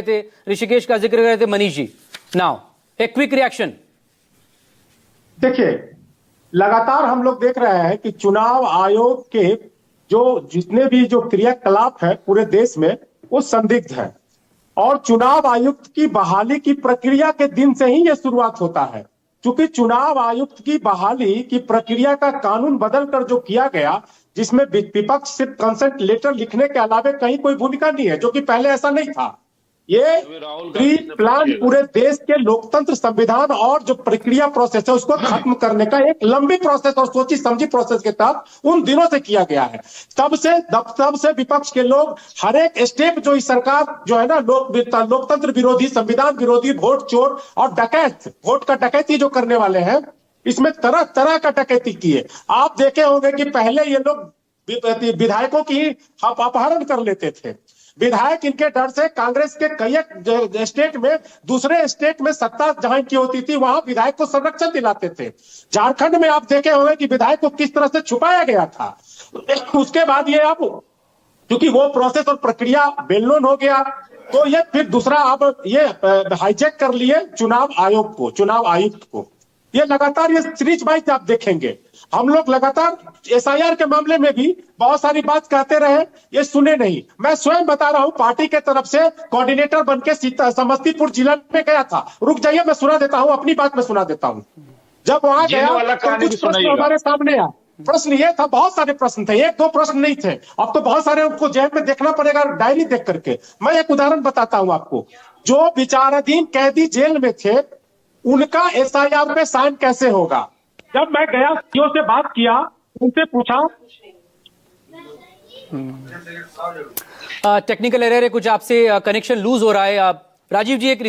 थे, ऋषिकेश का जिक्र कर रहे थे Manish ji. Now a quick reaction. देखिए, लगातार हम लोग देख रहे हैं कि चुनाव आयोग के जो जितने भी जो क्रियाकलाप है पूरे देश में वो संदिग्ध है। और चुनाव आयुक्त की बहाली की प्रक्रिया के दिन से ही ये शुरुआत होता है, क्योंकि चुनाव आयुक्त की बहाली की प्रक्रिया का कानून बदलकर जो किया गया, जिसमें विपक्ष सिर्फ कंसेंट लेटर लिखने के अलावे कहीं कोई भूमिका नहीं है, जो कि पहले ऐसा नहीं था। ये प्री प्लान पूरे देश के लोकतंत्र, संविधान और जो प्रक्रिया प्रोसेस है उसको खत्म करने का एक लंबी प्रोसेस और सोची समझी प्रोसेस के तहत उन दिनों से किया गया है। तब से विपक्ष के लोग हर एक स्टेप जो इस सरकार जो है ना लोकतंत्र विरोधी, संविधान विरोधी, वोट चोर और डकैत, वोट का डकैती जो करने वाले हैं, इसमें तरह तरह का डकैती किए। आप देखे होंगे कि पहले ये लोग विधायकों की अपहरण कर लेते थे। विधायक इनके डर से कांग्रेस के कई स्टेट में, दूसरे स्टेट में सत्ता जहां की होती थी वहां विधायक को संरक्षण दिलाते थे। झारखंड में आप देखे होंगे कि विधायक को किस तरह से छुपाया गया था। उसके बाद ये अब क्योंकि वो प्रोसेस और प्रक्रिया बेलनोन हो गया, तो ये फिर दूसरा अब ये हाईजैक कर लिए चुनाव आयोग को, चुनाव आयुक्त को। ये लगातार ये सीरीज वाइज आप देखेंगे, हम लोग लगातार एसआईआर के मामले में भी बहुत सारी बात कहते रहे, ये सुने नहीं। मैं स्वयं बता रहा हूं, पार्टी के तरफ से कोऑर्डिनेटर बनके समस्तीपुर जिला में गया था। रुक जाइए, मैं सुना देता हूं, अपनी बात में सुना देता हूं। जब वहां गया तो कुछ प्रश्न हमारे सामने आया। प्रश्न ये था, बहुत सारे प्रश्न थे, एक दो प्रश्न नहीं थे। अब तो बहुत सारे उनको जेल में देखना पड़ेगा डायरी देख करके। मैं एक उदाहरण बताता हूं आपको। जो विचाराधीन कैदी जेल में थे, उनका एसआईआर पे साइन कैसे होगा? जब मैं गया सीओ से बात किया, उनसे पूछा। टेक्निकल एरर है कुछ, आपसे कनेक्शन लूज हो रहा है। राजीव जी, एक